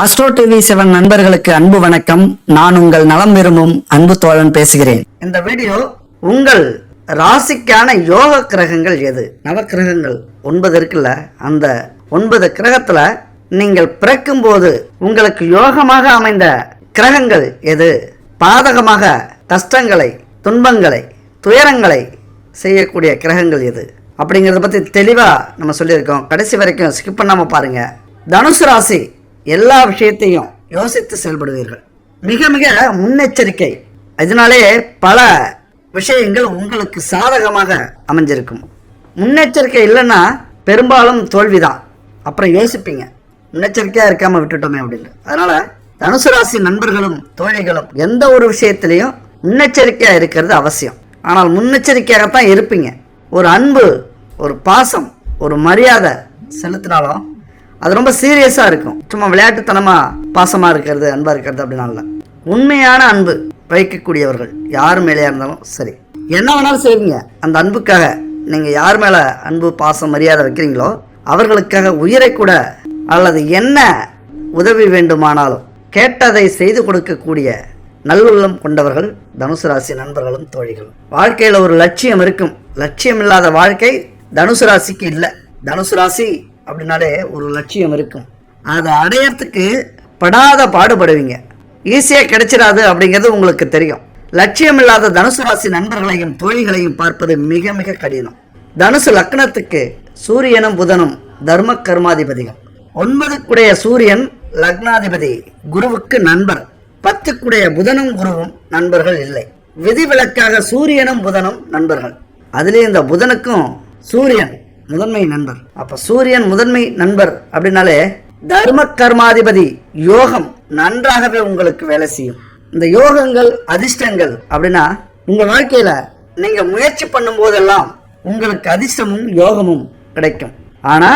Astro TV 7 நண்பர்களுக்கு அன்பு வணக்கம். நான் உங்கள் நலம் விரும்பும் அன்பு தோழன் பேசுகிறேன். இந்த வீடியோ உங்கள் ராசிக்கான யோக கிரகங்கள் எது? நவக்கிரகங்கள் 9 இருக்குல்ல, அந்த 9 கிரகத்துல நீங்கள் பிறக்கும் போது உங்களுக்கு யோகமாக அமைந்த கிரகங்கள் எது? பாதகமாக கஷ்டங்களை, துன்பங்களை, துயரங்களை செய்யக்கூடிய கிரகங்கள் எது அப்படிங்கிறத பற்றி தெளிவாக நம்ம சொல்லியிருக்கோம். கடைசி வரைக்கும் ஸ்கிப் பண்ணாமல் பாருங்கள். தனுசு ராசி எல்லா விஷயத்தையும் யோசித்து செயல்படுவீர்கள். மிக மிக முன்னெச்சரிக்கை. இதனாலே பல விஷயங்கள் உங்களுக்கு சாதகமாக அமைஞ்சிருக்கும். முன்னெச்சரிக்கை இல்லைன்னா பெரும்பாலும் தோல்விதான். அப்புறம் யோசிப்பீங்க, முன்னெச்சரிக்கையாக இருக்காமல் விட்டுட்டோமே அப்படின்னு. அதனால் தனுசு ராசி நண்பர்களும் தோழிகளும் எந்த ஒரு விஷயத்திலையும் முன்னெச்சரிக்கையாக இருக்கிறது அவசியம். ஆனால் முன்னெச்சரிக்கையாகத்தான் இருப்பீங்க. ஒரு அன்பு, ஒரு பாசம், ஒரு மரியாதை செலுத்தினாலும் அது ரொம்ப சீரியஸாக இருக்கும். சும்மா விளையாட்டுத்தனமாக பாசமாக இருக்கிறது, அன்பாக இருக்கிறது அப்படின்னால இல்லை. உண்மையான அன்பு வைக்கக்கூடியவர்கள் யார் மேலேயா இருந்தாலும் சரி, என்ன வேணாலும் செய்வீங்க. அந்த அன்புக்காக நீங்கள் யார் மேலே அன்பு, பாசம், மரியாதை வைக்கிறீங்களோ அவர்களுக்காக உயிரை கூட அல்லது என்ன உதவி வேண்டுமானாலும் கேட்டதை செய்து கொடுக்கக்கூடிய நல்லுள்ளம் கொண்டவர்கள் தனுசு ராசி நண்பர்களும் தோழிகளும். வாழ்க்கையில் ஒரு லட்சியம் இருக்கும். லட்சியம் இல்லாத வாழ்க்கை தனுசு ராசிக்கு இல்லை. தனுசு ராசி அப்படின்னாலே ஒரு லட்சியம் இருக்கும். அதை அடையறதுக்கு படாத பாடுபடுவீங்க. ஈஸியாக கிடைச்சிடாது அப்படிங்கிறது உங்களுக்கு தெரியும். லட்சியம் இல்லாத தனுசு ராசி நண்பர்களையும் தோழிகளையும் பார்ப்பது மிக மிக கடினம். தனுசு லக்னத்துக்கு சூரியனும் புதனும் தர்ம கர்மாதிபதிகள். 9 சூரியன் லக்னாதிபதி குருவுக்கு நண்பர். 10 புதனும் குருவும் நண்பர்கள் இல்லை. விதிவிலக்காக சூரியனும் புதனும் நண்பர்கள். அதுலேயும் இந்த புதனுக்கும் சூரியன் முதன்மை நண்பர். அப்ப சூரியன் முதன்மை நண்பர் அப்படின்னாலே தர்ம கர்மாதிபதி யோகம் நன்றாகவே உங்களுக்கு வேலை செய்யும். இந்த யோகங்கள், அதிர்ஷ்டங்கள் அப்படின்னா உங்க வாழ்க்கையில நீங்க முயற்சி பண்ணும் போதெல்லாம் உங்களுக்கு அதிர்ஷ்டமும் யோகமும் கிடைக்கும். ஆனா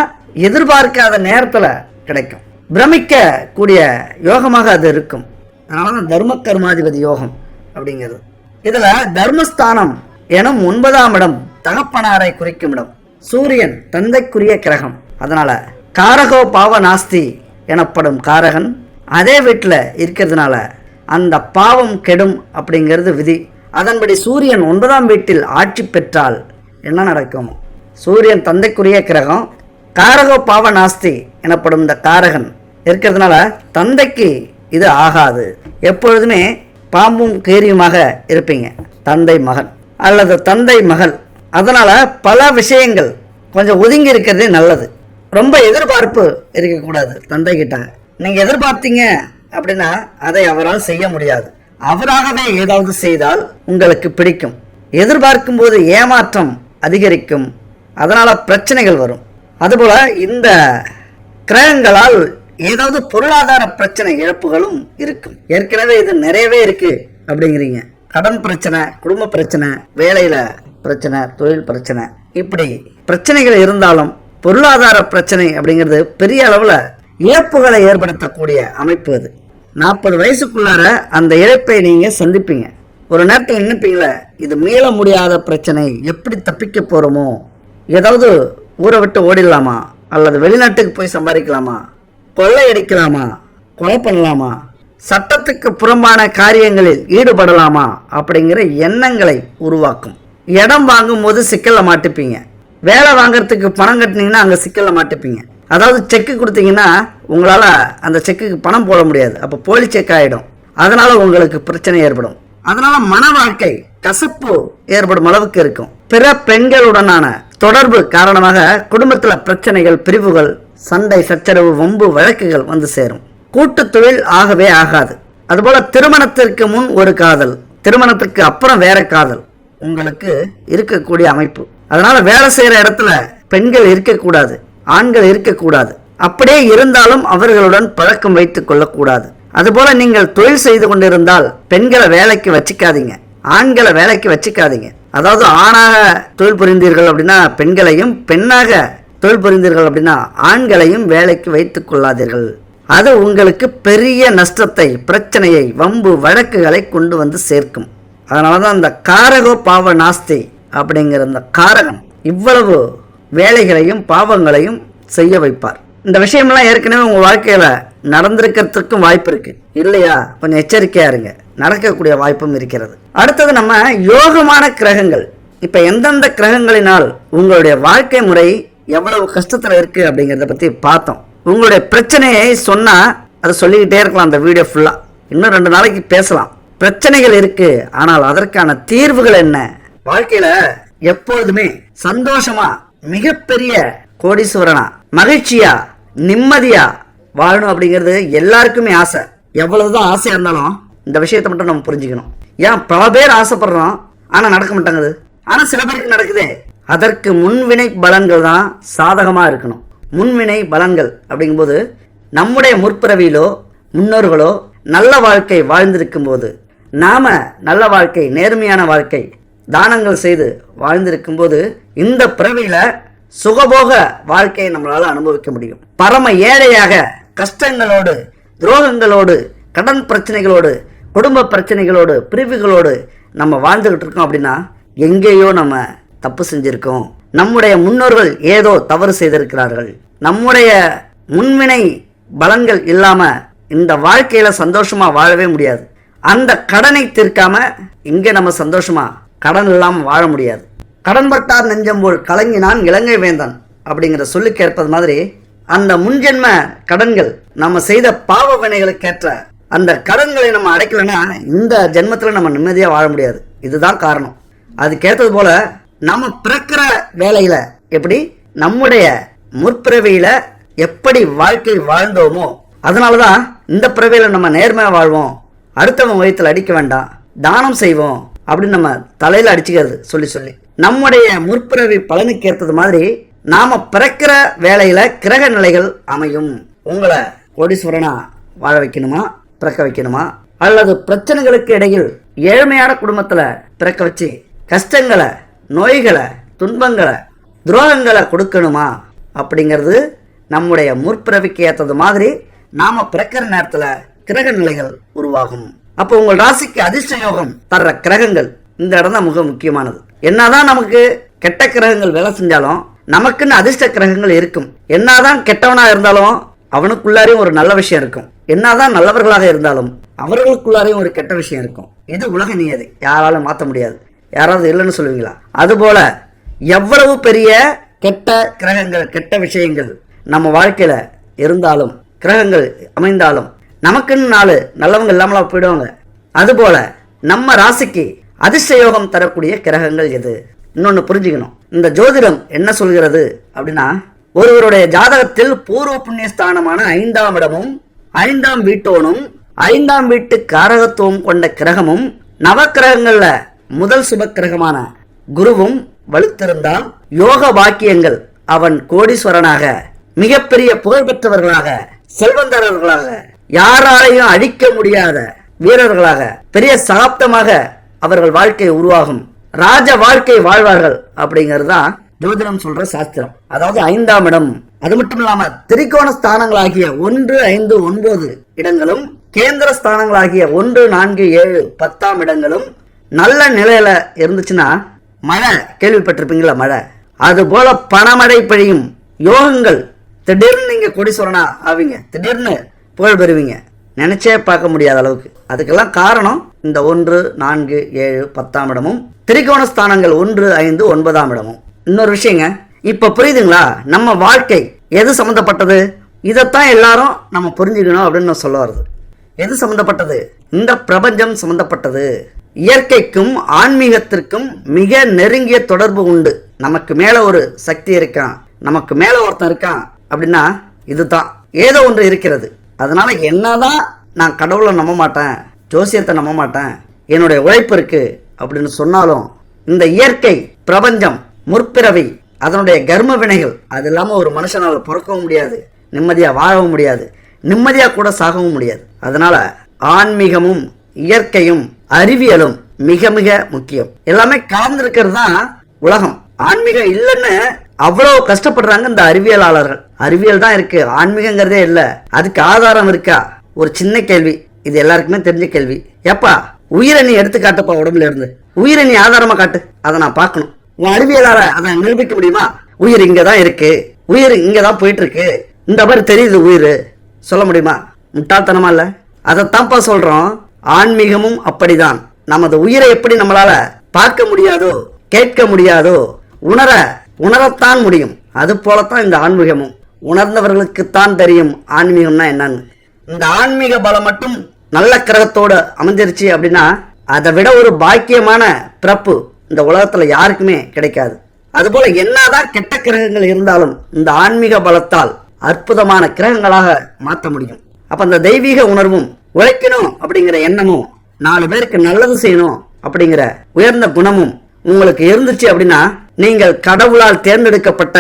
எதிர்பார்க்காத நேரத்துல கிடைக்கும். பிரமிக்க கூடிய யோகமாக அது இருக்கும். அதனாலதான் தர்ம கர்மாதிபதி யோகம் அப்படிங்கிறது. இதுல தர்மஸ்தானம் எனும் 9ஆம் இடம் தகப்பனாரை குறிக்கும் இடம். சூரியன் தந்தைக்குரிய கிரகம். அதனால காரகோ பாவ நாஸ்தி எனப்படும் காரகன் அதே வீட்டில் இருக்கிறதுனால அந்த பாவம் கெடும் அப்படிங்கிறது விதி. அதன்படி சூரியன் 9ஆம் வீட்டில் ஆட்சி பெற்றால் என்ன நடக்கும்? சூரியன் தந்தைக்குரிய கிரகம், காரகோ பாவ நாஸ்தி எனப்படும் இந்த காரகன் இருக்கிறதுனால தந்தைக்கு இது ஆகாது. எப்பொழுதுமே பாம்பும் கேரியுமாக இருப்பீங்க. தந்தை மகன் அல்லது தந்தை மகள். அதனால பல விஷயங்கள் கொஞ்சம் ஒதுங்கி இருக்கிறதே நல்லது. ரொம்ப எதிர்பார்ப்பு இருக்கக்கூடாது தந்தை கிட்ட. நீங்க எதிர்பார்த்தீங்க அப்படின்னா அதை அவரால் செய்ய முடியாது. அவராகவே ஏதாவது செய்தால் உங்களுக்கு பிடிக்கும். எதிர்பார்க்கும் போது ஏமாற்றம் அதிகரிக்கும். அதனால பிரச்சனைகள் வரும். அதுபோல இந்த கிரகங்களால் ஏதாவது பொருளாதார பிரச்சனை, இழப்புகளும் இருக்கும். ஏற்கனவே இது நிறையவே இருக்கு அப்படிங்கிறீங்க. கடன் பிரச்சனை, குடும்ப பிரச்சனை, வேலையில பிரச்சனை, தொழில் பிரச்சனை, இப்படி பிரச்சனைகள் இருந்தாலும் பொருளாதார பிரச்சனை அப்படிங்கிறது பெரிய அளவில் இழப்புகளை ஏற்படுத்தக்கூடிய அமைப்பு. அது 40 வயசுக்குள்ளார அந்த இழப்பை நீங்க சந்திப்பீங்க. ஒரு நேரத்தில் நினைப்பீங்களே, இது மீள முடியாத பிரச்சனை, எப்படி தப்பிக்க போறோமோ, ஏதாவது ஊரை விட்டு ஓடிடலாமா, அல்லது வெளிநாட்டுக்கு போய் சம்பாதிக்கலாமா, கொள்ளையடிக்கலாமா, கொலை பண்ணலாமா, சட்டத்துக்கு புறம்பான காரியங்களில் ஈடுபடலாமா அப்படிங்கிற எண்ணங்களை உருவாக்கும். இடம் வாங்கும் போது சிக்கல்ல மாட்டுப்பீங்க. வேலை வாங்கறதுக்கு பணம் கட்டினீங்கன்னா அங்கே சிக்கல்ல மாட்டுப்பீங்க. அதாவது செக்கு கொடுத்தீங்கன்னா உங்களால் அந்த செக்குக்கு பணம் போட முடியாது. அப்போ போலி செக் ஆகிடும். அதனால உங்களுக்கு பிரச்சனை ஏற்படும். அதனால மன வாழ்க்கை கசப்பு ஏற்படும் அளவுக்கு இருக்கும். பிற பெண்களுடனான தொடர்பு காரணமாக குடும்பத்தில் பிரச்சனைகள், பிரிவுகள், சண்டை, சச்சரவு, வம்பு, வழக்குகள் வந்து சேரும். கூட்டு தொழில் ஆகவே ஆகாது. அதுபோல திருமணத்திற்கு முன் ஒரு காதல், திருமணத்துக்கு அப்புறம் வேற காதல் உங்களுக்கு இருக்கக்கூடிய அமைப்பு. அதனால வேலை செய்யற இடத்துல பெண்கள் இருக்கக்கூடாது, ஆண்கள் இருக்கக்கூடாது. அப்படியே இருந்தாலும் அவர்களுடன் பழக்கம் வைத்துக் கொள்ளக்கூடாது. அதுபோல நீங்கள் தொழில் செய்து கொண்டிருந்தால் பெண்களை வேலைக்கு வச்சுக்காதீங்க, ஆண்களை வேலைக்கு வச்சுக்காதீங்க. அதாவது ஆணாக தொழில் புரிந்தீர்கள் அப்படின்னா பெண்களையும், பெண்ணாக தொழில் புரிந்தீர்கள் அப்படின்னா ஆண்களையும் வேலைக்கு வைத்துக் கொள்ளாதீர்கள். அது உங்களுக்கு பெரிய நஷ்டத்தை, பிரச்சனையை, வம்பு, வழக்குகளை கொண்டு வந்து சேர்க்கும். அதனாலதான் அந்த காரகோ பாவ நாஸ்தி அப்படிங்கிற அந்த காரகன் இவ்வளவு வேலைகளையும் பாவங்களையும் செய்ய வைப்பார். இந்த விஷயம்லாம் ஏற்கனவே உங்க வாழ்க்கையில நடந்திருக்கிறதுக்கும் வாய்ப்பு இருக்கு இல்லையா? கொஞ்சம் எச்சரிக்கையா இருங்க, நடக்கக்கூடிய வாய்ப்பும் இருக்கிறது. அடுத்தது நம்ம யோகமான கிரகங்கள். இப்ப எந்தெந்த கிரகங்களினால் உங்களுடைய வாழ்க்கை முறை எவ்வளவு கஷ்டத்துல இருக்கு அப்படிங்கறத பத்தி பார்த்தோம். உங்களுடைய பிரச்சனையை சொன்னா அதை சொல்லிக்கிட்டே இருக்கலாம் அந்த வீடியோ ஃபுல்லா, இன்னும் 2 நாளைக்கு பேசலாம். பிரச்சனைகள் இருக்கு, ஆனால் அதற்கான தீர்வுகள் என்ன? வாழ்க்கையில எப்பொழுதுமே சந்தோஷமா, மிகப்பெரிய கோடீஸ்வரனா, மகிழ்ச்சியா, நிம்மதியா வாழணும் அப்படிங்கிறது எல்லாருக்குமே ஆசை. எவ்வளவுதான் ஆசையா இருந்தாலும் இந்த விஷயத்தை மட்டும் நம்ம புரிஞ்சுக்கணும். ஏன் பல பேர் ஆசைப்படுறோம், ஆனா நடக்க மாட்டாங்குது. ஆனா சில பேருக்கு நடக்குதே. அதற்கு முன்வினை பலன்கள் தான் சாதகமா இருக்கணும். முன்வினை பலன்கள் அப்படிங்கும்போது நம்முடைய முற்பிறவியிலோ முன்னோர்களோ நல்ல வாழ்க்கை வாழ்ந்திருக்கும் போது, நாம நல்ல வாழ்க்கை, நேர்மையான வாழ்க்கை, தானங்கள் செய்து வாழ்ந்திருக்கும் போது இந்த பிறவியில சுகபோக வாழ்க்கையை நம்மளால அனுபவிக்க முடியும். பரம ஏழையாக கஷ்டங்களோடு, துரோகங்களோடு, கடன் பிரச்சனைகளோடு, குடும்ப பிரச்சனைகளோடு, பிரிவுகளோடு நம்ம வாழ்ந்துகிட்டு இருக்கோம் அப்படின்னா எங்கேயோ நம்ம தப்பு செஞ்சிருக்கோம். நம்முடைய முன்னோர்கள் ஏதோ தவறு செய்திருக்கிறார்கள். நம்முடைய முன்வினை பலன்கள் இல்லாம இந்த வாழ்க்கையில சந்தோஷமா வாழவே முடியாது. அந்த கடனை தீர்க்காம இங்க நம்ம சந்தோஷமா கடன் இல்லாம வாழ முடியாது. கடன்பட்டார் நெஞ்சம் போல் கலங்கினான் இலங்கை வேந்தன் அப்படிங்கிற சொல்லுக்கு ஏற்பது மாதிரி அந்த முன்ஜென்ம கடன்கள், நம்ம செய்த பாவ வினைகளுக்கேற்ற அந்த கடன்களை நம்ம அடைக்கலன்னா இந்த ஜென்மத்துல நம்ம நிம்மதியா வாழ முடியாது. இதுதான் காரணம். அதுக்கேற்றது போல நம்ம பிறக்கிற வேலையில எப்படி, நம்முடைய முற்பிறவியில எப்படி வாழ்க்கை வாழ்ந்தோமோ அதனாலதான் இந்த பிறவியில நம்ம நேர்மையா வாழ்வோம், அடுத்தவன் வயிற்றுல அடிக்க வேண்டாம், தானம் செய்வோம் அப்படின்னு நம்ம தலையில அடிச்சுக்கிறது சொல்லி சொல்லி நம்முடைய முற்பிறவி பலனுக்கு ஏற்றது மாதிரி நாம பிறக்கிற வேலையில கிரக நிலைகள் அமையும். உங்களை கோடீஸ்வரனா வாழ வைக்கணுமா, பிறக்க வைக்கணுமா, அல்லது பிரச்சனைகளுக்கு இடையில் ஏழ்மையான குடும்பத்துல பிறக்க வச்சு கஷ்டங்களை, நோய்களை, துன்பங்களை, துரோகங்களை கொடுக்கணுமா அப்படிங்கிறது நம்முடைய முற்பிறவிக்கு ஏற்றது மாதிரி நாம பிறக்கிற நேரத்துல கிரக நிலைகள் உருவாகும். அப்போ உங்கள் ராசிக்கு அதிர்ஷ்ட யோகம் தர்ற கிரகங்கள் இந்த இடம் தான் மிக முக்கியமானது. என்னதான் நமக்கு கெட்ட கிரகங்கள் வேலை செஞ்சாலும் நமக்குன்னு அதிர்ஷ்ட கிரகங்கள் இருக்கும். என்னதான் கெட்டவனா இருந்தாலும் அவனுக்குள்ளாரையும் ஒரு நல்ல விஷயம் இருக்கும். என்னதான் நல்லவர்களாக இருந்தாலும் அவர்களுக்குள்ளாரையும் ஒரு கெட்ட விஷயம் இருக்கும். இது உலக நியதி, யாராலும் மாற்ற முடியாது. யாராவது இல்லைன்னு சொல்லுவீங்களா? அதுபோல எவ்வளவு பெரிய கெட்ட கிரகங்கள், கெட்ட விஷயங்கள் நம்ம வாழ்க்கையில இருந்தாலும், கிரகங்கள் அமைந்தாலும் நமக்குன்னு 4 நல்லவங்க இல்லாமலா போயிடுவாங்க. அதுபோல நம்ம ராசிக்கு அதிர்ஷ்ட யோகம் தரக்கூடிய கிரகங்கள் எது? இன்னொன்னு புரிஞ்சுக்கணும். இந்த ஜோதிடம் என்ன சொல்கிறது அப்படின்னா, ஒருவருடைய ஜாதகத்தில் பூர்வ புண்ணிய ஸ்தானமான 5ஆம் இடமும் 5ஆம் வீட்டோனும் 5ஆம் வீட்டு காரகத்துவம் கொண்ட கிரகமும் நவக்கிரகங்கள்ல முதல் சுப கிரகமான குருவும் வலுத்திருந்தால் யோக வாக்கியங்கள் அவன் கோடீஸ்வரனாக, மிகப்பெரிய புகழ்பெற்றவர்களாக, செல்வந்தரர்களாக, யாராலையும் அழிக்க முடியாத வீரர்களாக, பெரிய சகாப்தமாக அவர்கள் வாழ்க்கை உருவாகும், ராஜ வாழ்க்கை வாழ்வார்கள் அப்படிங்கிறது தான் ஜோதிடம் சொல்ற சாஸ்திரம். அதாவது 5ஆம் இடம், அது மட்டும் இல்லாம திரிகோண ஸ்தானங்களாகிய 1, 5, 9 இடங்களும், கேந்திர ஸ்தானங்களாகிய 1, 4, 7, 10ஆம் இடங்களும் நல்ல நிலையில இருந்துச்சுன்னா மழை கேள்விப்பட்டிருப்பீங்களா? மழை, அது போல பணமழை பெய்யும் யோகங்கள். திடீர்னு நீங்க கோடீஸ்வரனா ஆவீங்க, திடீர்னு புகழ் பெறுவீங்க, நினைச்சே பார்க்க முடியாத அளவுக்கு. அதுக்கெல்லாம் காரணம் இந்த 1, 4, 7, 10ஆம் இடமும், திரிகோண ஸ்தானங்கள் 1, 5, 9ஆம் இடமும். இன்னொரு விஷயங்க, இப்ப புரியுதுங்களா? நம்ம வாழ்க்கை எது சம்பந்தப்பட்டது? இதைத்தான் எல்லாரும் நம்ம புரிஞ்சுக்கணும் அப்படின்னு நான் சொல்ல வருது. எது சம்பந்தப்பட்டது? இந்த பிரபஞ்சம் சம்பந்தப்பட்டது. இயற்கைக்கும் ஆன்மீகத்திற்கும் மிக நெருங்கிய தொடர்பு உண்டு. நமக்கு மேல ஒரு சக்தி இருக்கான், நமக்கு மேல ஒருத்தன் இருக்கான் அப்படின்னா இதுதான், ஏதோ ஒன்று இருக்கிறது. அதனால என்னதான் நான் கடவுளை நம்ப மாட்டேன், ஜோசியத்தை நம்ப மாட்டேன், என்னுடைய உழைப்பு இருக்கு அப்படின்னு சொன்னாலும் இந்த இயற்கை பிரபஞ்சம், முற்பிறவி, அதனுடைய கர்ம வினைகள், அது இல்லாம ஒரு மனுஷனால் பிறக்கவும் முடியாது, நிம்மதியா வாழவும் முடியாது, நிம்மதியா கூட சாகவும் முடியாது. அதனால ஆன்மீகமும் இயற்கையும் அறிவியலும் மிக மிக முக்கியம். எல்லாமே கலந்திருக்கிறது தான் உலகம். ஆன்மீகம் இல்லைன்னு அவ்வளவு கஷ்டப்படுறாங்க இந்த அறிவியலாளர்கள். அறிவியல் தான் இருக்கு, ஆன்மீகங்கிறதே இல்லை. அதுக்கு ஆதாரம் இருக்கா? ஒரு சின்ன கேள்வி, இது எல்லாருக்குமே தெரிஞ்ச கேள்வி. எப்பா உயிரை நீ எடுத்து காட்டுப்பா, உடம்புல இருந்து உயிரை நீ ஆதாரமா காட்டு, அதை நான் பார்க்கணும். உன் அறிவியலால அதை நிரூபிக்க முடியுமா? உயிர் இங்கதான் இருக்கு, உயிர் இங்கதான் போயிட்டு இருக்கு, இந்த மாதிரி தெரியுது உயிர், சொல்ல முடியுமா? முட்டாள்தனமா இல்லை? அதைத்தான்ப்பா சொல்றோம். ஆன்மீகமும் அப்படிதான். நமது உயிரை எப்படி நம்மளால பார்க்க முடியாதோ, கேட்க முடியாதோ, உணரத்தான் முடியும். அது போலத்தான் இந்த ஆன்மீகமும். உணர்ந்தவர்களுக்குத்தான் தெரியும் ஆன்மீகம்னா என்னன்னு. இந்த ஆன்மீக பலம் மட்டும் நல்ல கிரகத்தோடு அமைஞ்சிருச்சு அப்படின்னா அதை விட ஒரு பாக்கியமான பிறப்பு இந்த உலகத்துல யாருக்குமே கிடைக்காது. அதுபோல என்னதான் கெட்ட கிரகங்கள் இருந்தாலும் இந்த ஆன்மீக பலத்தால் அற்புதமான கிரகங்களாக மாற்ற முடியும். அப்ப அந்த தெய்வீக உணர்வும், உழைக்கணும் அப்படிங்கிற எண்ணமும், 4 பேருக்கு நல்லது செய்யணும் அப்படிங்கிற உயர்ந்த குணமும் உங்களுக்கு இருந்துச்சு அப்படின்னா நீங்கள் கடவுளால் தேர்ந்தெடுக்கப்பட்ட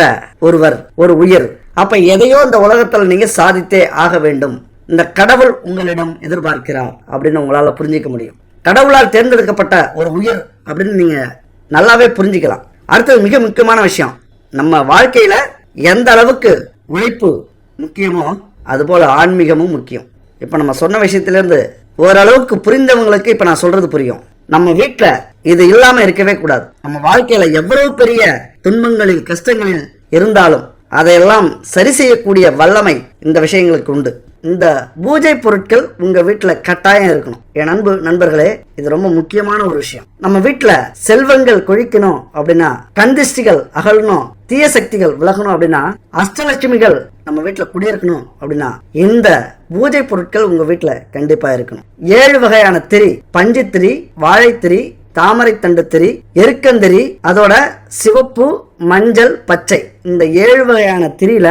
ஒருவர், ஒரு உயிர். அப்ப எதையோ இந்த உலகத்துல நீங்க சாதித்தே ஆக வேண்டும். இந்த கடவுள் உங்களிடம் எதிர்பார்க்கிறார் அப்படின்னு உங்களால புரிஞ்சிக்க முடியும். கடவுளால் தேர்ந்தெடுக்கப்பட்ட ஒரு உயிர் அப்படின்னு நீங்க நல்லாவே புரிஞ்சுக்கலாம். அடுத்தது மிக முக்கியமான விஷயம், நம்ம வாழ்க்கையில எந்த அளவுக்கு உழைப்பு முக்கியமோ அதுபோல ஆன்மீகமும் முக்கியம். இப்ப நம்ம சொன்ன விஷயத்திலிருந்து ஓரளவுக்கு புரிந்தவங்களுக்கு இப்ப நான் சொல்றது புரியும். நம்ம வீட்டுல இது இல்லாம இருக்கவே கூடாது. நம்ம வாழ்க்கையில எவ்வளவு பெரிய துன்பங்களில், கஷ்டங்களில் இருந்தாலும் அதையெல்லாம் சரி செய்யக்கூடிய வல்லமை இந்த விஷயங்களுக்கு உண்டு. இந்த பூஜை பொருட்கள் உங்க வீட்டுல கட்டாயம் இருக்கணும். என் அன்பு நண்பர்களே, இது ரொம்ப முக்கியமான ஒரு விஷயம். நம்ம வீட்டுல செல்வங்கள் கொழிக்கணும் அப்படின்னா, கந்திஷ்டிகள் அகலணும், தீய சக்திகள் விலகணும் அப்படின்னா, அஷ்டலட்சுமிகள் நம்ம வீட்டுல குடியிருக்கணும் அப்படின்னா இந்த பூஜை பொருட்கள் உங்க வீட்டுல கண்டிப்பா இருக்கணும். 7 வகையான திரி, பஞ்சுத்திரி, வாழைத்திரி, தாமரை தண்டு திரி, எருக்கந்திரி, அதோட சிவப்பு, மஞ்சள், பச்சை, இந்த 7 வகையான திரியில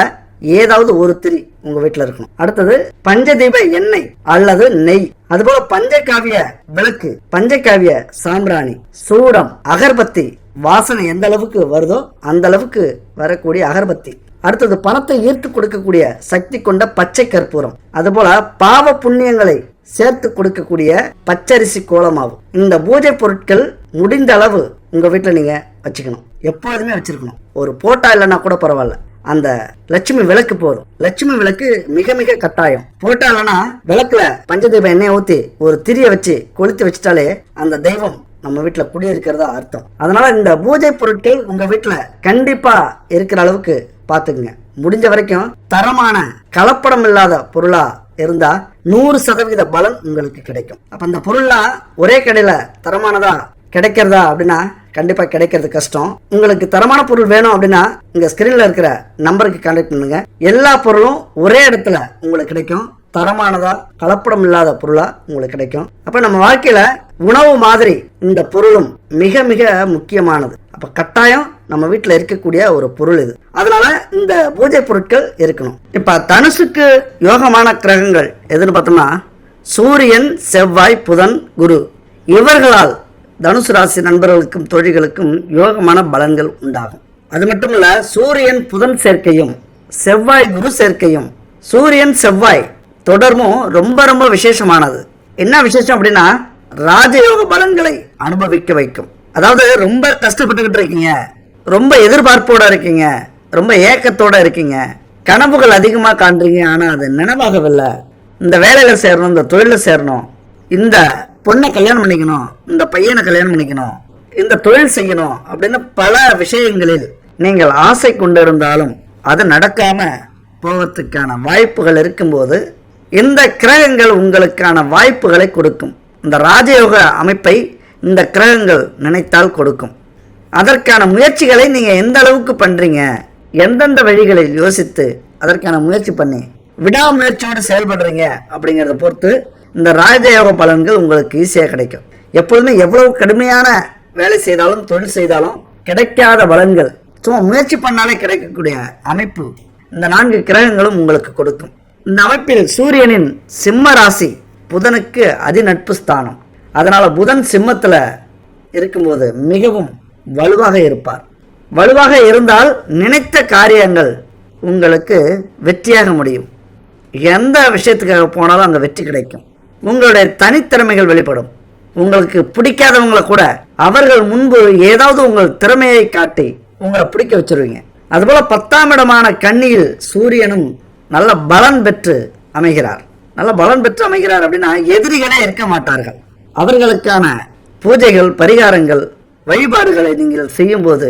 ஏதாவது ஒரு திரி உங்க வீட்டுல இருக்கணும். அடுத்தது பஞ்சதீப எண்ணெய் அல்லது நெய், அதுபோல பஞ்சகாவிய விளக்கு, பஞ்சகாவிய சாம்பிராணி, சூடம், அகர்பத்தி, வாசனை எந்த அளவுக்கு வருதோ அந்த அளவுக்கு வரக்கூடிய அகர்பத்தி. அடுத்தது பணத்தை ஈர்த்து கொடுக்கக்கூடிய சக்தி கொண்ட பச்சை கற்பூரம், அதுபோல பாவ புண்ணியங்களை சேர்த்து கொடுக்கக்கூடிய பச்சரிசி கோலமாவு. இந்த பூஜை பொருட்கள் முடிந்த அளவு உங்க வீட்டுல நீங்க வச்சுக்கணும், எப்போதுமே வச்சிருக்கணும். ஒரு போட்டா இல்லைன்னா கூட பரவாயில்ல, அந்த லட்சுமி விளக்கு போதும். லட்சுமி விளக்கு மிக மிக கட்டாயம். போட்டா இல்லைன்னா விளக்குல பஞ்சதீப எண்ணெயை ஊத்தி ஒரு திரிய வச்சு கொளுத்தி வச்சுட்டாலே அந்த தெய்வம் நம்ம வீட்டுல குடியிருக்கிறதா அர்த்தம். அதனால இந்த பூஜை பொருட்கள் உங்க வீட்டுல கண்டிப்பா இருக்கிற அளவுக்கு பாத்துக்குங்க. முடிஞ்ச வரைக்கும் தரமான, கலப்படம் இல்லாத பொருளா இருந்தா 100% பலன் உங்களுக்கு கிடைக்கும். அப்ப அந்த பொருள்லாம் ஒரே கடையில தரமானதா கிடைக்கிறதா அப்படின்னா கண்டிப்பா கிடைக்கிறது கஷ்டம். உங்களுக்கு தரமான பொருள் வேணும் அப்படின்னா இங்க ஸ்கிரீன்ல இருக்கிற நம்பருக்கு கான்டாக்ட் பண்ணுங்க. எல்லா பொருளும் ஒரே இடத்துல உங்களுக்கு கிடைக்கும். தரமானதா, கலப்படம் இல்லாத பொருளா உங்களுக்கு கிடைக்கும். அப்ப நம்ம வாழ்க்கையில உணவு மாதிரி இந்த பொருளும் மிக மிக முக்கியமானது. அப்ப கட்டாயம் நம்ம வீட்டுல இருக்கக்கூடிய ஒரு பொருள் இது. அதனால இந்த பூஜை பொருட்கள் இருக்கணும். இப்ப தனுசுக்கு யோகமான கிரகங்கள் எதுன்னு பார்த்தோம்னா சூரியன், செவ்வாய், புதன், குரு. இவர்களால் தனுசு ராசி நண்பர்களுக்கும் தோழிகளுக்கும் யோகமான பலன்கள் உண்டாகும். அது மட்டும் இல்ல, சூரியன் புதன் சேர்க்கையும் செவ்வாய் குரு சேர்க்கையும், சூரியன் செவ்வாய் தொடர்பும் ரொம்ப ரொம்ப விசேஷமானது. என்ன விசேஷம் அப்படின்னா ராஜயோக பலன்களை அனுபவிக்க வைக்கும். அதாவது ரொம்ப கஷ்டப்பட்டுக்கிட்டு இருக்கீங்க, ரொம்ப எதிர்பார்ப்போட இருக்கீங்க, ரொம்ப ஏக்கத்தோட இருக்கீங்க, கனவுகள் அதிகமா காண்றீங்க, ஆனா அது நினைவாகவில்லை. இந்த வேலையில சேரணும், இந்த தொழில சேரணும், இந்த பொண்ணை கல்யாணம் பண்ணிக்கணும், இந்த பையனை கல்யாணம் பண்ணிக்கணும், இந்த தொழில் செய்யணும் அப்படின்னு பல விஷயங்களில் நீங்கள் ஆசை கொண்டிருந்தாலும் அது நடக்காம போவதற்கான வாய்ப்புகள் இருக்கும்போது இந்த கிரகங்கள் உங்களுக்கான வாய்ப்புகளை கொடுக்கும். இந்த ராஜயோக அமைப்பை இந்த கிரகங்கள் நினைத்தால் கொடுக்கும். அதற்கான முயற்சிகளை நீங்க எந்த அளவுக்கு பண்றீங்க, எந்தெந்த வழிகளில் யோசித்து அதற்கான முயற்சி பண்ணி விடாமுயற்சியோடு செயல்படுறீங்க அப்படிங்கிறத பொறுத்து இந்த ராஜயோக பலன்கள் உங்களுக்கு ஈஸியாக கிடைக்கும். எப்பொழுதுமே எவ்வளவு கடுமையான வேலை செய்தாலும் தொழில் செய்தாலும் கிடைக்காத பலன்கள் சும்மா முயற்சி பண்ணாலே கிடைக்கக்கூடிய அமைப்பு இந்த 4 கிரகங்களும் உங்களுக்கு கொடுக்கும். இந்த அமைப்பில் சூரியனின் சிம்ம ராசி புதனுக்கு அதிநட்பு ஸ்தானம். அதனால புதன் சிம்மத்துல இருக்கும்போது மிகவும் வலுவாக இருப்பார். வலுவாக இருந்தால் நினைத்த காரியங்கள் உங்களுக்கு வெற்றியாக முடியும். எந்த விஷயத்துக்காக போனாலும் அங்கே வெற்றி கிடைக்கும். உங்களுடைய தனித்திறமைகள் வெளிப்படும். உங்களுக்கு பிடிக்காதவங்களை கூட அவர்கள் முன்பு ஏதாவது உங்கள் திறமையை காட்டி உங்களை பிடிக்க வச்சிருவீங்க. அதுபோல 10ஆம் இடமான கன்னியில் சூரியனும் நல்ல பலன் பெற்று அமைகிறார். நல்ல பலன் பெற்று அமைகிறார் அப்படின்னா எதிரிகளே இருக்க மாட்டார்கள். அவர்களுக்கான பூஜைகள், பரிகாரங்கள், வழிபாடுகளை நீங்கள் செய்யும் போது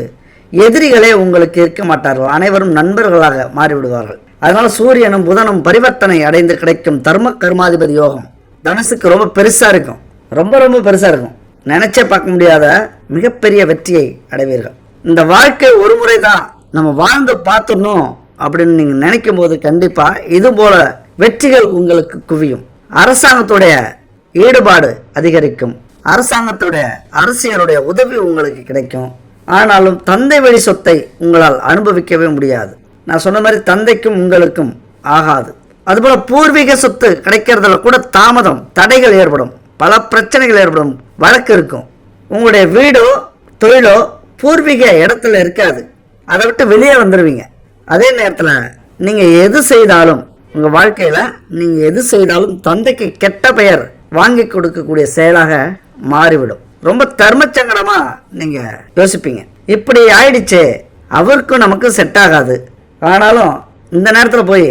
எதிரிகளே உங்களுக்கு இருக்க மாட்டார்கள். அனைவரும் நண்பர்களாக மாறிவிடுவார்கள். அதனால சூரியனும் புதனும் பரிவர்த்தனை அடைந்து கிடைக்கும் தர்ம கர்மாதிபதி யோகம் தனுசுக்கு ரொம்ப பெருசா இருக்கும். ரொம்ப ரொம்ப பெருசா இருக்கும். நினைச்சே பார்க்க முடியாத மிகப்பெரிய வெற்றியை அடைவீர்கள். இந்த வாழ்க்கை ஒரு முறை தான் நம்ம வாழ்ந்து பார்த்துடணும் அப்படின்னு நீங்க நினைக்கும் போது கண்டிப்பா இது போல வெற்றிகள் உங்களுக்கு குவியும். அரசாங்கத்துடைய ஈடுபாடு அதிகரிக்கும். அரசாங்கத்துடைய அரசியலுடைய உதவி உங்களுக்கு கிடைக்கும். ஆனாலும் தந்தை வழி சொத்தை உங்களால் அனுபவிக்கவே முடியாது. நான் சொன்ன மாதிரி தந்தைக்கும் உங்களுக்கும் ஆகாது. அதுபோல பூர்வீக சொத்து கிடைக்கிறதுல கூட தாமதம், தடைகள் ஏற்படும், பல பிரச்சனைகள் ஏற்படும், வழக்கு இருக்கும். உங்களுடைய வீடோ தொழிலோ பூர்வீக இடத்துல இருக்காது. அதை விட்டு வெளியே வந்துடுவீங்க. அதே நேரத்தில் நீங்கள் எது செய்தாலும் உங்கள் வாழ்க்கையில் நீங்கள் எது செய்தாலும் தந்தைக்கு கெட்ட பெயர் வாங்கி கொடுக்கக்கூடிய செயலாக மாறிவிடும். ரொம்ப தர்மச்சங்கடமாக நீங்கள் யோசிப்பீங்க, இப்படி ஆயிடுச்சு, அவருக்கும் நமக்கும் செட் ஆகாது, ஆனாலும் இந்த நேரத்தில் போய்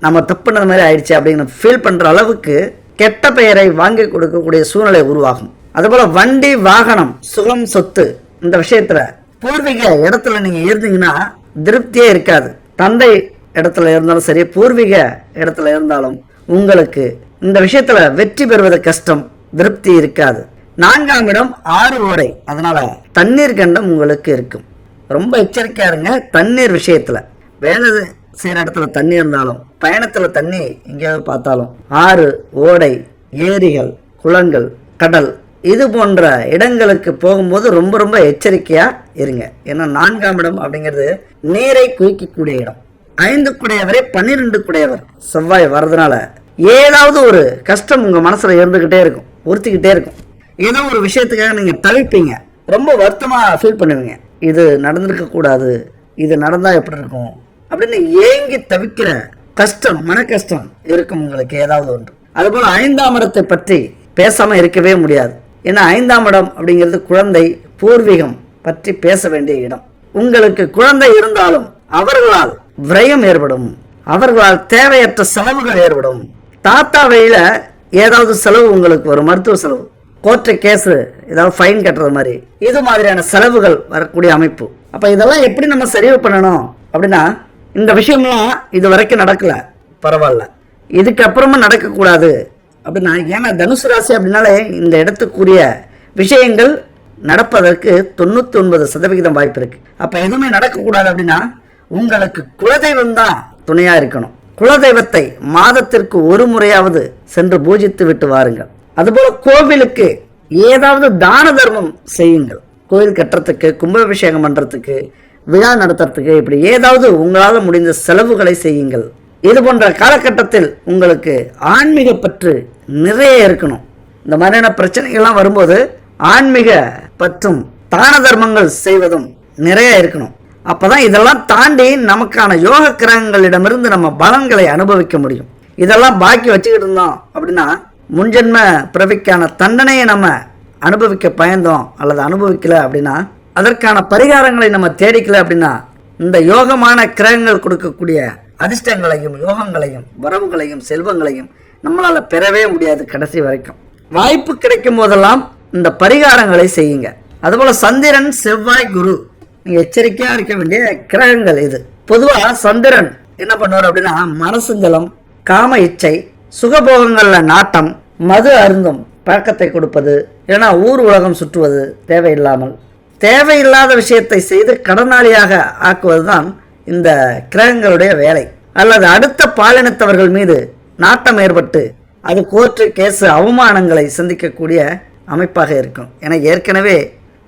நம்ம தப்புனது மாதிரி ஆயிடுச்சு அப்படின்னு ஃபீல் பண்ணுற அளவுக்கு கெட்ட பெயரை வாங்கி கொடுக்கக்கூடிய சூழ்நிலை உருவாகும். அதுபோல் வண்டி வாகனம் சுகம் சொத்து இந்த விஷயத்தில் பூர்வீக இடத்துல நீங்கள் இருந்தீங்கன்னா திருப்தியே இருக்காது. தந்தை இடத்துல இருந்தாலும் சரி, பூர்வீக இடத்துல இருந்தாலும் உங்களுக்கு இந்த விஷயத்துல வெற்றி பெறுவது கஷ்டம், திருப்தி இருக்காது. 4ஆம் இடம் 6 ஓடை, அதனால தண்ணீர் கண்டம் உங்களுக்கு இருக்கும். ரொம்ப எச்சரிக்கையா இருங்க தண்ணீர் விஷயத்துல. வேலை செய்யற இடத்துல தண்ணி இருந்தாலும், பயணத்துல தண்ணி எங்கேயாவது பார்த்தாலும், ஆறு, ஓடை, ஏரிகள், குளங்கள், கடல் இது போன்ற இடங்களுக்கு போகும்போது ரொம்ப ரொம்ப எச்சரிக்கையா இருங்க. ஏன்னா 4ஆம் இடம் அப்படிங்கிறது நீரை குவிக்கக்கூடிய இடம். 5 குடையவரே 12 குடையவர் செவ்வாய் வர்றதுனால ஏதாவது ஒரு கஷ்டம் உங்க மனசுல இருந்துகிட்டே இருக்கும், உறுத்திக்கிட்டே இருக்கும். ஏதோ ஒரு விஷயத்துக்காக நீங்க தவிப்பீங்க, ரொம்ப வருத்தமா ஃபீல் பண்ணுவீங்க. இது நடந்திருக்க கூடாது, இது நடந்தா எப்படி இருக்கும் அப்படின்னு ஏங்கி தவிக்கிற கஷ்டம், மன கஷ்டம் இருக்கும் உங்களுக்கு ஏதாவது ஒன்று. அதுபோல 5ஆம் இடத்தை பற்றி பேசாம இருக்கவே முடியாது. ஏன்னா 5ஆம் இடம் அப்படிங்கிறது குழந்தை, பூர்வீகம் பற்றி பேச வேண்டிய இடம். உங்களுக்கு குழந்தை இருந்தாலும் அவர்களால் விரயம் ஏற்படும், அவர்களால் தேவையற்ற செலவுகள் ஏற்படும். தாத்தா வழியில ஏதாவது செலவு உங்களுக்கு வரும், மருத்துவ செலவு, கோர்ட்டு கேஸு, ஏதாவது ஃபைன் கட்டுறது மாதிரி, இது மாதிரியான செலவுகள் வரக்கூடிய அமைப்பு. அப்ப இதெல்லாம் எப்படி நம்ம சரி பண்ணணும் அப்படின்னா, இந்த விஷயம்லாம் இது வரைக்கும் நடக்கல, பரவாயில்ல, இதுக்கப்புறமும் நடக்கக்கூடாது அப்படின்னா. ஏன்னா தனுசு ராசி அப்படின்னாலே இந்த இடத்துக்குரிய விஷயங்கள் நடப்பதற்கு 99% வாய்ப்பு இருக்கு. அப்ப எதுவுமே நடக்கக்கூடாது அப்படின்னா உங்களுக்கு குலதெய்வம் தான் துணையா இருக்கணும். குலதெய்வத்தை மாதத்திற்கு ஒரு முறையாவது சென்று பூஜித்து விட்டு வாருங்கள். அதுபோல கோவிலுக்கு ஏதாவது தான தர்மம் செய்யுங்கள். கோவில் கட்டுறதுக்கு, கும்பாபிஷேகம் பண்றதுக்கு, விழா நடத்துறதுக்கு, இப்படி ஏதாவது உங்களால் முடிந்த செலவுகளை செய்யுங்கள். இது போன்ற காலகட்டத்தில் உங்களுக்கு ஆன்மீக பற்று நிறைய இருக்கணும். இந்த மாதிரியான பிரச்சனைகள்லாம் வரும்போது ஆன்மீக பற்றும் தான தர்மங்கள் செய்வதும் நிறைய இருக்கணும். அப்பதான் இதெல்லாம் தாண்டி நமக்கான யோக கிரகங்களிடமிருந்து நம்ம பலன்களை அனுபவிக்க முடியும். இதெல்லாம் பாக்கி வச்சுக்கிட்டு இருந்தோம் அப்படின்னா முன்ஜென்ம பிறவிக்கான தண்டனையை நம்ம அனுபவிக்க பயந்தோம் அல்லது அனுபவிக்கல அப்படின்னா, அதற்கான பரிகாரங்களை நம்ம தேடிக்கல அப்படின்னா, இந்த யோகமான கிரகங்கள் கொடுக்கக்கூடிய அதிர்ஷ்டங்களையும் யோகங்களையும் வரவுகளையும் செல்வங்களையும் நம்மளால பெறவே முடியாது கடைசி வரைக்கும். வாய்ப்பு கிடைக்கும் போதெல்லாம் இந்த பரிகாரங்களை செய்யுங்க. அதுபோல சந்திரன், செவ்வாய், குரு எச்சரிக்கையா இருக்க வேண்டிய கிரகங்கள் இது. பொதுவா சந்திரன் என்ன பண்ணுவார் அப்படின்னா, மனசுஞ்சலம், காம இச்சை, சுகபோகங்கள்ல நாட்டம், மது அருந்தும் பழக்கத்தை கொடுப்பது, ஏன்னா ஊர் உலகம் சுற்றுவது தேவையில்லாமல், தேவையில்லாத விஷயத்தை செய்து கடனாளியாக ஆக்குவதுதான் இந்த கிரகங்களுடைய வேலை. அல்லது அடுத்த பாலினத்தவர்கள் மீது நாட்டம் ஏற்பட்டு அது கோர்ட்டு கேஸு அவமானங்களை சந்திக்கக்கூடிய அமைப்பாக இருக்கும். ஏன்னா ஏற்கனவே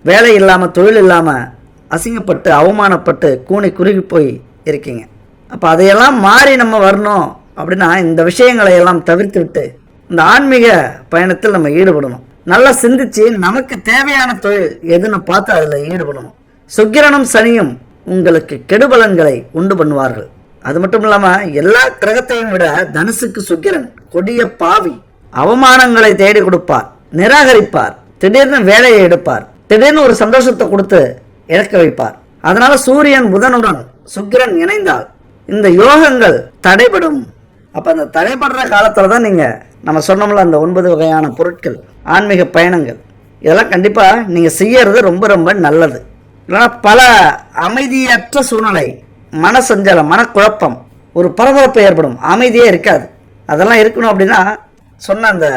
வேலை இல்லாமல், தொழில் இல்லாமல் அசிங்கப்பட்டு அவமானப்பட்டு கூனி குறுகி போய் இருக்கீங்க. அப்போ அதையெல்லாம் மாறி நம்ம வரணும் அப்படின்னா இந்த விஷயங்களை எல்லாம் தவிர்த்து விட்டு இந்த ஆன்மீக பயணத்தில் நம்ம ஈடுபடணும். நல்லா சிந்திச்சு நமக்கு தேவையான தொழில் எதுன்னு பார்த்து அதில் ஈடுபடணும். சுக்கிரனும் சனியும் உங்களுக்கு கெடுபலன்களை உண்டு பண்ணுவார்கள். அது மட்டும் இல்லாமல் எல்லா கிரகத்தையும் விட தனுசுக்கு சுக்கிரன் கொடிய பாவி. அவமானங்களை தேடி கொடுப்பார், நிராகரிப்பார், திடீர்னு வேலையை எடுப்பார், திடீர்னு ஒரு சந்தோஷத்தை கொடுத்து இழக்க வைப்பார். அதனால சூரியன் புதனுடன் சுக்கிரன் இணைந்தால் இந்த யோகங்கள் தடைபடும். அப்ப அந்த தடைபடுற காலத்துல தான் நீங்க நம்ம சொன்னோம்ல அந்த 9 வகையான பொருட்கள், ஆன்மீக பயணங்கள், இதெல்லாம் கண்டிப்பா நீங்க செய்யறது ரொம்ப ரொம்ப நல்லது. இல்லைன்னா பல அமைதியற்ற சூழ்நிலை, மனசஞ்சலம், மனக்குழப்பம் ஒரு பரபரப்பு ஏற்படும், அமைதியே இருக்காது. அதெல்லாம் இருக்கணும் அப்படின்னா சொன்ன அந்த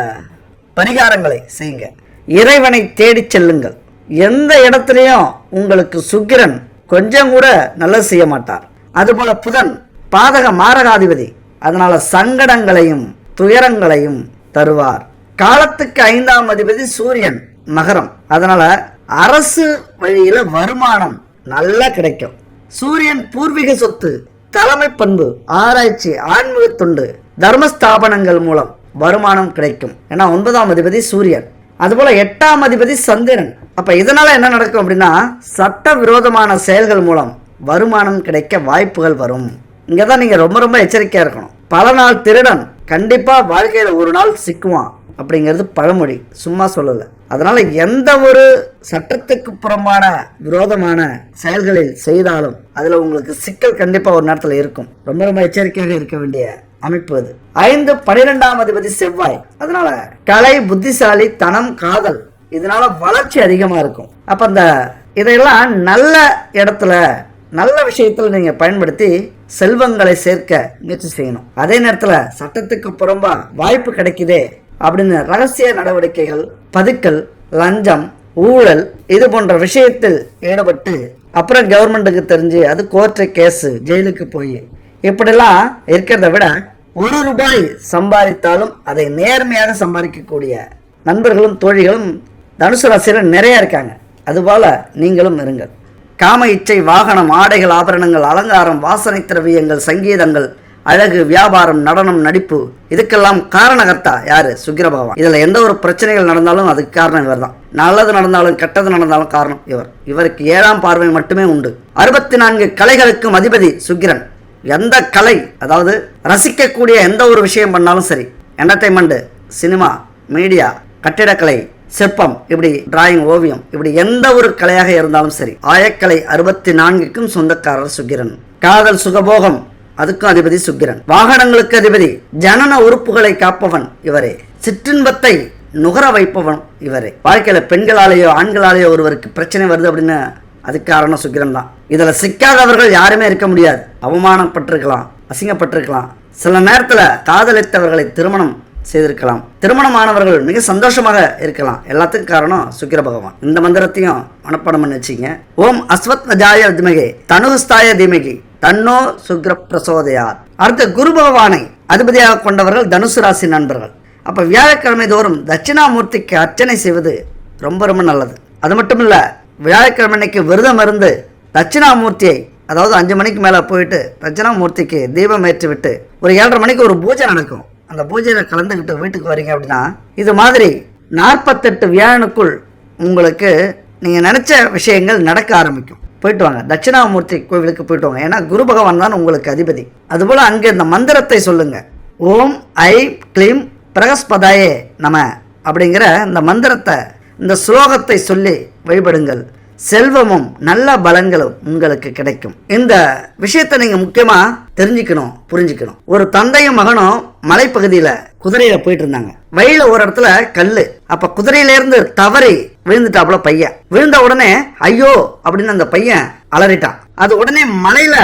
பரிகாரங்களை செய்யுங்க. இறைவனை தேடி செல்லுங்கள். எந்த இடத்துலையும் உங்களுக்கு சுக்கிரன் கொஞ்சம் கூட நல்லது செய்ய மாட்டார். அதுபோல புதன் பாதக மாரகாதிபதி, அதனால சங்கடங்களையும் துயரங்களையும் தருவார். காலத்துக்கு 5ஆம் அதிபதி சூரியன் மகரம், அதனால அரசு வழியில வருமானம் நல்லா கிடைக்கும். சூரியன் பூர்வீக சொத்து, தலைமை பண்பு, ஆராய்ச்சி, ஆன்மீக தொண்டு, தர்மஸ்தாபனங்கள் மூலம் வருமானம் கிடைக்கும். ஏன்னா 9ஆம் அதிபதி சூரியன். அதுபோல 8ஆம் அதிபதி சந்திரன். அப்ப இதனால என்ன நடக்கும் அப்படின்னா சட்ட விரோதமான செயல்கள் மூலம் வருமானம் கிடைக்க வாய்ப்புகள் வரும். இங்கதான் நீங்க ரொம்ப ரொம்ப எச்சரிக்கையா இருக்கணும். பல நாள் திருடன் கண்டிப்பா வாழ்க்கையில ஒரு நாள் சிக்குவான் அப்படிங்கிறது பழமொழி, சும்மா சொல்லல. அதனால எந்த ஒரு சட்டத்துக்கு புறம்பான விரோதமான செயல்களில் செய்தாலும் அதுல உங்களுக்கு சிக்கல் கண்டிப்பா ஒரு நேரத்தில் இருக்கும். ரொம்ப ரொம்ப எச்சரிக்கையாக இருக்க வேண்டிய அமைப்பு அது. 5 12ஆம் அதிபதி செவ்வாய், அதனால கலை, புத்திசாலி, தனம், காதல், இதனால வளர்ச்சி அதிகமா இருக்கும். அப்ப இந்த இதையெல்லாம் நல்ல இடத்துல நல்ல விஷயத்துல நீங்க பயன்படுத்தி செல்வங்களை சேர்க்க முயற்சி செய்யணும். அதே நேரத்துல சட்டத்துக்கு புறம்பா வாய்ப்பு கிடைக்குதே அப்படின்னு ரகசிய நடவடிக்கைகள், பதுக்கல், லஞ்சம், ஊழல் இது போன்ற விஷயத்தில் ஈடுபட்டு அப்புறம் கவர்மெண்ட்டுக்கு தெரிஞ்சு அது கோர்ட்டு கேஸு, ஜெயிலுக்கு போய் இப்படிலாம் இருக்கிறத விட ₹1 சம்பாதித்தாலும் அதை நேர்மையாக சம்பாதிக்கக்கூடிய நண்பர்களும் தோழிகளும் தனுசு ராசியில் நிறைய இருக்காங்க. அதுபோல நீங்களும் இருங்கள். காம இச்சை, வாகனம், ஆடைகள், ஆபரணங்கள், அலங்காரம், வாசனை திரவியங்கள், சங்கீதங்கள், அழகு, வியாபாரம், நடனம், நடிப்பு, இதுக்கெல்லாம் காரணகர்த்தா யாரு? சுக்கிர பகவான். இதுல எந்த ஒரு பிரச்சனைகள் நடந்தாலும் அதுக்கு காரணம் இவர் தான். நல்லது நடந்தாலும் கெட்டது நடந்தாலும் காரணம் இவர். இவருக்கு 7ஆம் பார்வை மட்டுமே உண்டு. 64 கலைகளுக்கும் அதிபதி சுக்கிரன். எந்த கலை, அதாவது ரசிக்கக்கூடிய எந்த ஒரு விஷயம் பண்ணாலும் சரி, என்டர்டைன்மெண்ட், சினிமா, மீடியா, கட்டிடக்கலை, சிற்பம், இப்படி டிராயிங், ஓவியம், இப்படி எந்த ஒரு கலையாக இருந்தாலும் சரி, ஆயக்கலை 64க்கும் சொந்தக்காரர் சுக்கிரன். காதல், சுகபோகம், அதுக்கும் அதிபதி சுக்கிரன். வாகனங்களுக்கு அதிபதி, ஜனன உறுப்புகளை காப்பவன் இவரே. சிற்றின்பத்தை நுகர வைப்பவன் இவரே. வாழ்க்கையில பெண்களாலேயோ ஆண்களாலேயோ ஒருவருக்கு பிரச்சனை வருது அப்படின்னு அதுக்கு காரணம் சுக்கிரன் தான். இதுல சிக்காதவர்கள் யாருமே இருக்க முடியாது. அவமானப்பட்டிருக்கலாம், அசிங்கப்பட்டிருக்கலாம், சில நேரத்துல காதலித்தவர்களை திருமணம் செய்திருக்கலாம், திருமணமானவர்கள் மிக சந்தோஷமாக இருக்கலாம். எல்லாத்துக்கும் காரணம் சுக்கிர பகவான். இந்த மந்திரத்தையும் மனப்பாடம் பண்ணி வச்சுங்க. ஓம் அஸ்வத்மஜாய வித்மகே தனுஸ்தாய தீமகி தன்னோ சுக்கிர பிரசோதயாத். அடுத்த குரு பகவானை அதிபதியாக கொண்டவர்கள் தனுசு ராசி நண்பர்கள். அப்ப வியாழக்கிழமை தோறும் தட்சிணாமூர்த்திக்கு அர்ச்சனை செய்வது ரொம்ப ரொம்ப நல்லது. அது மட்டும் இல்ல, வியாழக்கிழமை அன்னைக்கு விரதம் இருந்து தட்சிணாமூர்த்தியை, அதாவது 5 மணிக்கு மேல போயிட்டு தட்சிணாமூர்த்திக்கு தீபம் ஏற்றி விட்டு ஒரு 7:30 மணிக்கு ஒரு பூஜை நடக்கும். அந்த பூஜையில கலந்துக்கிட்டு வீட்டுக்கு வரீங்க அப்படின்னா இது மாதிரி 48 வியாழனுக்குள் உங்களுக்கு நீங்க நினைச்ச விஷயங்கள் நடக்க ஆரம்பிக்கும். போயிட்டு வாங்க, தட்சிணாமூர்த்தி கோவிலுக்கு போயிட்டு வாங்க. ஏன்னா குரு பகவான் தான் உங்களுக்கு அதிபதி. அதுபோல அங்கே இந்த மந்திரத்தை சொல்லுங்க. ஓம் ஐ க்ளீம் பிரகஸ்பதாயே நம அப்படிங்கிற இந்த மந்திரத்தை, இந்த ஸ்லோகத்தை சொல்லி வழிபடுங்கள். செல்வமும் நல்ல பலன்களும் உங்களுக்கு கிடைக்கும். இந்த விஷயத்தை நீங்க முக்கியமா தெரிஞ்சுக்கணும், புரிஞ்சுக்கணும். ஒரு தந்தையும் மகனும் மலைப்பகுதியில குதிரையில போயிட்டு இருந்தாங்க. வழியில ஒரு இடத்துல கல்லு. அப்ப குதிரையில இருந்து தவறி விழுந்துட்டாப்புல பையன். விழுந்த உடனே ஐயோ அப்படின்னு அந்த பையன் அலறிட்டான். அது உடனே மலையில,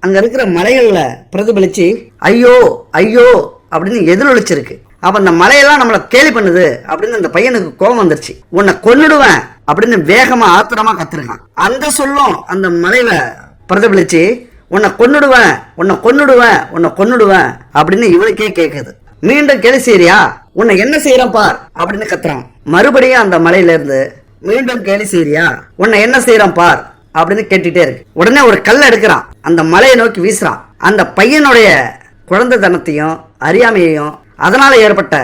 அங்க இருக்கிற மலைகள்ல பிரதிபலிச்சு ஐயோ ஐயோ அப்படின்னு எதிரொலிச்சிருக்கு. அப்ப அந்த மலையெல்லாம் நம்மளை கேலி பண்ணுது அப்படின்னு அந்த பையனுக்கு கோபம் வந்துருச்சு. உன்னை கொன்னுடுவேன் அப்படின்னு வேகமா ஆத்திரமா கத்துருக்கான். அந்த சொல்லும் அந்த மலையில பிரதிபலிச்சு உன்னை கொன்னுடுவேன், உன்னை கொன்னுடுவேன், உன்னை கொன்னுடுவேன் அப்படின்னு இவளுக்கே கேட்குது. மீண்டும் கேலி செய்யறியா, உன்னை என்ன செய்யறான் பார் அப்படின்னு கத்துறான். மறுபடியும் அந்த மலையில இருந்து மீண்டும் கேலி செய்யறியா, உன்னை என்ன செய்யறான் பார் அப்படின்னு கேட்டுட்டே இருக்கு. உடனே ஒரு கல் எடுக்கிறான், அந்த மலையை நோக்கி வீசுறான். அந்த பையனுடைய குழந்தைத்தனத்தையும் அறியாமையையும் அதனால ஏற்பட்ட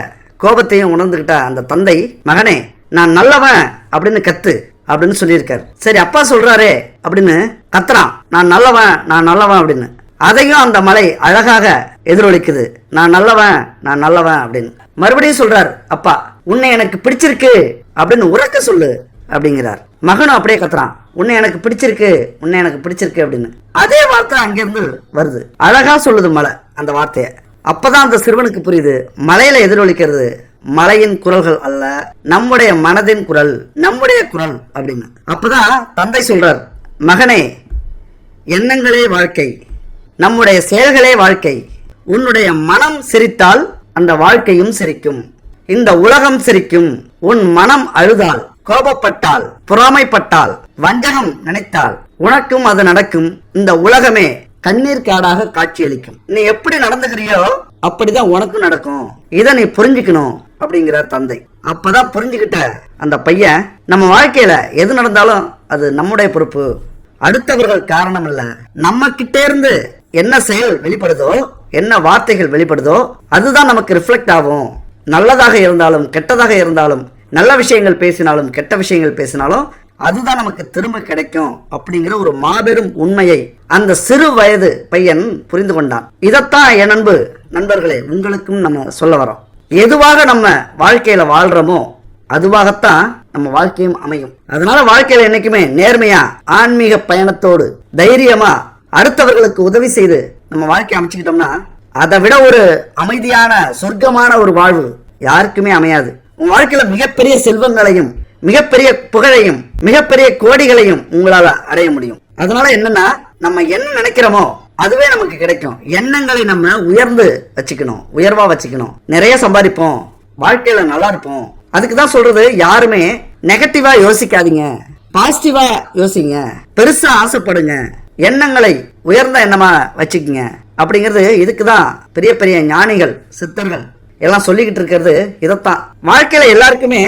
கோபத்தையும் உணர்ந்துகிட்ட அந்த தந்தை, மகனே நான் நல்லவன் அப்படின்னு கத்து அப்படின்னு சொல்லியிருக்காரு. சரி அப்பா சொல்றாரே அப்படின்னு கத்துறான், நான் நல்லவன் நான் நல்லவன் அப்படின்னு. அதையும் அந்த மலை அழகாக எதிரொலிக்குது, நான் நல்லவன் நான் நல்லவன் அப்படின்னு. மறுபடியும் சொல்றார், அப்பா உன்னை எனக்கு பிடிச்சிருக்கு அப்படின்னு உறக்க சொல்லு அப்படிங்கிறார். மகனும் அப்படியே கத்துறான், உன்னை எனக்கு பிடிச்சிருக்கு, உன்னை எனக்கு பிடிச்சிருக்கு அப்படின்னு. அதே வார்த்தை அங்கிருந்து வருது, அழகா சொல்லுது மலை அந்த வார்த்தைய. அப்பதான் அந்த சிறுவனுக்கு புரியுது, மலையில எதிரொலிக்கிறது மலையின் குரல்கள் அல்ல, நம்முடைய மனதின் குரல், நம்முடைய குரல் அப்படின்னு. அப்பதான் தந்தை சொல்றார், மகனே எண்ணங்களே வாழ்க்கை, நம்முடைய செயல்களே வாழ்க்கை. உன்னுடைய மனம் சிரித்தால் அந்த வாழ்க்கையும் சிரிக்கும். இந்த உலகம் சிரிக்கும். உன் மனம் அழுதால், கோபப்பட்டால், பொறாமைப்பட்டால், வஞ்சகம் நினைத்தால் உனக்கும் அது நடக்கும். இந்த உலகமே கண்ணீர் காடாக காட்சியளிக்கும். நீ எப்படி நடந்துக்கிறியோ அப்படிதான் உனக்கும் நடக்கும். இதை நீ புரிஞ்சுக்கணும் அப்படிங்கிறார் தந்தை. அப்பதான் புரிஞ்சுக்கிட்ட அந்த பையன், நம்ம வாழ்க்கையில எது நடந்தாலும் அது நம்முடைய பொறுப்பு, அடுத்தவர்கள் காரணம் இல்ல. நம்ம கிட்ட இருந்து என்ன செயல் வெளிப்படுதோ, என்ன வார்த்தைகள் வெளிப்படுதோ அதுதான் நமக்கு ரிஃப்ளெக்ட் ஆகும். நல்லதாக இருந்தாலும் கெட்டதாக இருந்தாலும், நல்ல விஷயங்கள் பேசினாலும் கெட்ட விஷயங்கள் பேசினாலும் அதுதான் நமக்கு திரும்ப கிடைக்கும் அப்படிங்கிற ஒரு மாபெரும் உண்மையை அந்த சிறு வயது பையன் புரிந்து கொண்டான். இதைத்தான் என் அன்பு நண்பர்களே உங்களுக்கும் நம்ம சொல்ல வரோம். எதுவாக நம்ம வாழ்க்கையில வாழ்றோமோ அதுவாகத்தான் நம்ம வாழ்க்கையும் அமையும். அதனால வாழ்க்கையில என்னைக்குமே நேர்மையா, ஆன்மீக பயணத்தோடு, தைரியமா அடுத்தவர்களுக்கு உதவி செய்து நம்ம வாழ்க்கையை அமைச்சுக்கிட்டோம்னா அதை விட ஒரு அமைதியான சொர்க்கமான ஒரு வாழ்வு யாருக்குமே அமையாது. உங்க வாழ்க்கையில மிகப்பெரிய செல்வங்களையும், மிகப்பெரிய புகழையும், மிகப்பெரிய கோடிகளையும் உங்களால அடைய முடியும். அதனால என்னன்னா, நம்ம என்ன நினைக்கிறோமோ அதுவே நமக்கு கிடைக்கும். எண்ணங்களை நம்ம உயர்ந்து வச்சுக்கணும், உயர்வா வச்சுக்கணும். நிறைய சம்பாதிப்போம், வாழ்க்கையில நல்லா இருப்போம். அதுக்குதான் சொல்றது, யாருமே நெகட்டிவா யோசிக்காதீங்க, பாசிட்டிவா யோசிங்க, பெருசா ஆசைப்படுங்க, எண்ணங்களை உயர்ந்த எண்ணமா வச்சுக்கோங்க அப்படிங்கிறது. இதுக்குதான் பெரிய பெரிய ஞானிகள், சித்தர்கள் எல்லாம் சொல்லிக்கிட்டு இருக்கிறது இதைத்தான். வாழ்க்கையில எல்லாருக்குமே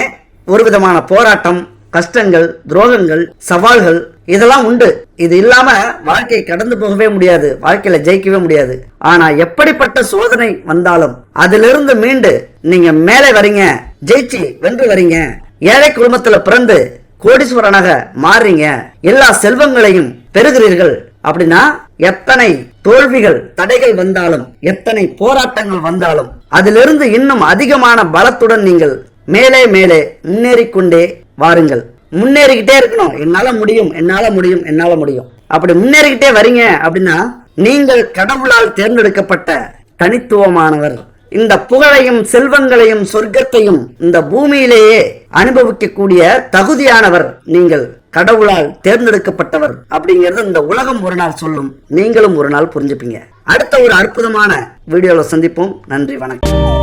ஒரு விதமான போராட்டம், கஷ்டங்கள், துரோகங்கள், சவால்கள் இதெல்லாம் உண்டு. இது இல்லாம வாழ்க்கையை கடந்து போகவே முடியாது, வாழ்க்கையில ஜெயிக்கவே முடியாது. ஆனா எப்படிப்பட்ட சோதனை வந்தாலும் அதிலிருந்து மீண்டு நீங்க மேலே வரீங்க, ஜெயிச்சு வென்று வரீங்க, ஏழை குடும்பத்துல பிறந்து கோடீஸ்வரனாக மாறுறீங்க, எல்லா செல்வங்களையும் பெறுகிறீர்கள் அப்படின்னா எத்தனை தோல்விகள், தடைகள் வந்தாலும், எத்தனை போராட்டங்கள் வந்தாலும் அதிலிருந்து இன்னும் அதிகமான பலத்துடன் நீங்கள் மேலே மேலே முன்னேறிக்கொண்டே வாருங்கள். முன்னேறிக்கிட்டே இருக்கணும். என்னால முடியும், என்னால முடியும், என்னால முடியும். அப்படி முன்னேறிக்கிட்டே வரீங்க அப்படின்னா நீங்கள் கடவுளால் தேர்ந்தெடுக்கப்பட்ட தனித்துவமானவர். இந்த புகழையும் செல்வங்களையும் சொர்க்கத்தையும் இந்த பூமியிலேயே அனுபவிக்கக்கூடிய தகுதியானவர் நீங்கள், கடவுளால் தேர்ந்தெடுக்கப்பட்டவர் அப்படிங்கிறது இந்த உலகம் ஒரு நாள் சொல்லும், நீங்களும் ஒரு நாள் புரிஞ்சுப்பீங்க. அடுத்த ஒரு அற்புதமான வீடியோல சந்திப்போம். நன்றி, வணக்கம்.